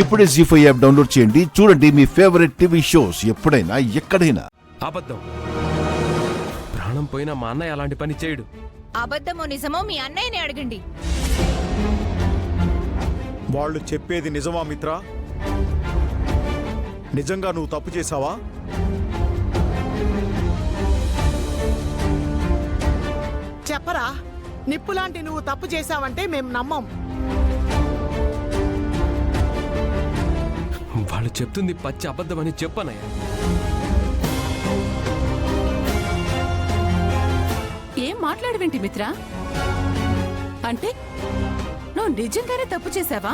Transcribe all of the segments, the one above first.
ఇప్పుడే జీ5 app download చేయండి. చూడండి మీ ఫేవరెట్ టీవీ షోస్ ఎప్పుడైనా ఎక్కడైనా. అబద్ధం. ప్రాణం పోయినా మా అన్నయ్య అలాంటి పని చేయడు. అబద్ధమో నిజమో మీ అన్నయ్యని అడగండి. వాళ్ళు చెప్పేది నిజమా మిత్ర? నిజంగా నువ్వు తప్పు చేశావా? చెప్పరా, నిప్పులాంటి నువ్వు తప్పు చేశావంటే మేం నమ్మం. వాళ్ళు చెప్తుంది పచ్చి అబద్ధం అని చెప్పనయ్యా. ఏం మాట్లాడవేంటి మిత్ర? అంటే నువ్వు నిజంగానే తప్పు చేశావా?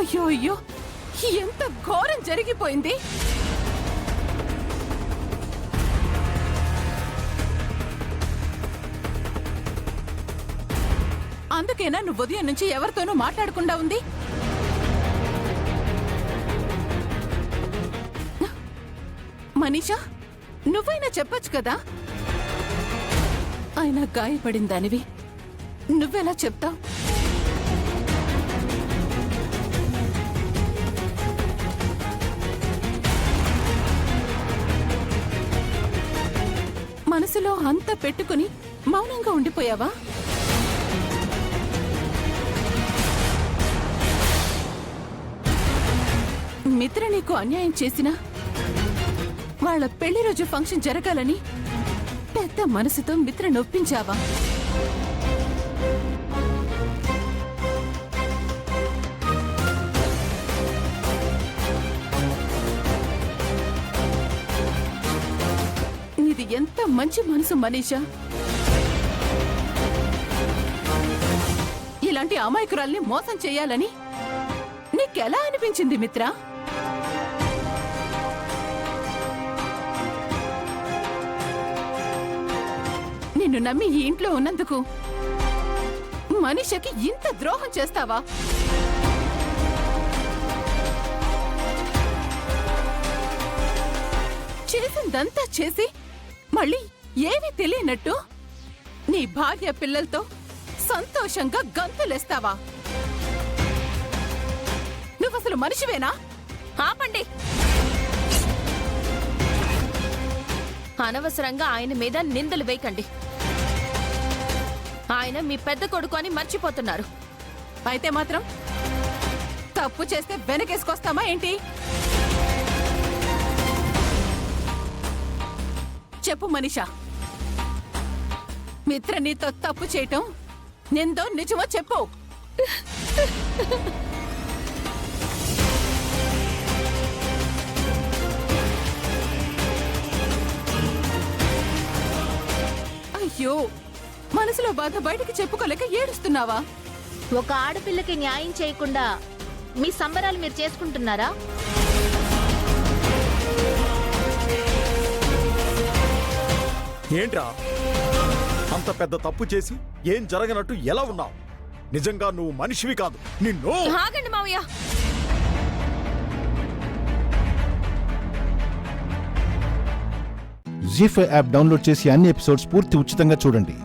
అయ్యో అయ్యో, ఎంత ఘోరం జరిగిపోయింది. అందుకేనా నువ్వు ఉదయం నుంచి ఎవరితోనూ మాట్లాడకుండా ఉంది? మనీషా, నువ్వైనా చెప్పొచ్చు కదా. ఆయన గాయపడిందానివి నువ్వెలా చెప్తావు? మనసులో అంత పెట్టుకుని మౌనంగా ఉండిపోయావా? మిత్ర నీకు అన్యాయం చేసినా వాళ్ళ పెళ్లి రోజు ఫంక్షన్ జరగాలని పెద్ద మనసుతో మిత్ర నొప్పించావా? ఇది ఎంత మంచి మనసు మనీషా. ఇలాంటి అమాయకురాల్ని మోసం చేయాలని నీకెలా అనిపించింది మిత్ర? నిన్ను నమ్మి ఈ ఇంట్లో ఉన్నందుకు మనిషికి ఇంత ద్రోహం చేస్తావా? చేసిందంతా చేసి మళ్ళీ ఏమీ తెలియనట్టు నీ భార్య పిల్లలతో సంతోషంగా గంతులేస్తావా? నువ్వసలు మనిషివేనా? ఆపండి. అనవసరంగా ఆయన మీద నిందలు వేయకండి. ఆయన మీ పెద్ద కొడుకు అని మర్చిపోతున్నారు. అయితే మాత్రం తప్పు చేస్తే వెనకేసుకొస్తామా ఏంటి? చెప్పు మనీషా, మిత్ర నీతో తప్పు చేయటం నిందో నిజమో చెప్పు. అయ్యో, మనసులో బాధ బయటకు చెప్పుకోలేక ఏడుస్తున్నావా? ఒక ఆడపిల్లకి న్యాయం చేయకుండా మీ సంబరాలు మీరు చేసుకుంటున్నారా? ఏంట్రా అంత పెద్ద తప్పు చేసి ఏం జరగనట్టు ఎలా ఉన్నావు? నిజంగా నువ్వు మనిషివి కాదు. నిన్ను ఆగండి మావయ్య. జీ5 యాప్ డౌన్లోడ్ చేసి అన్ని ఎపిసోడ్స్ పూర్తి ఉచితంగా చూడండి.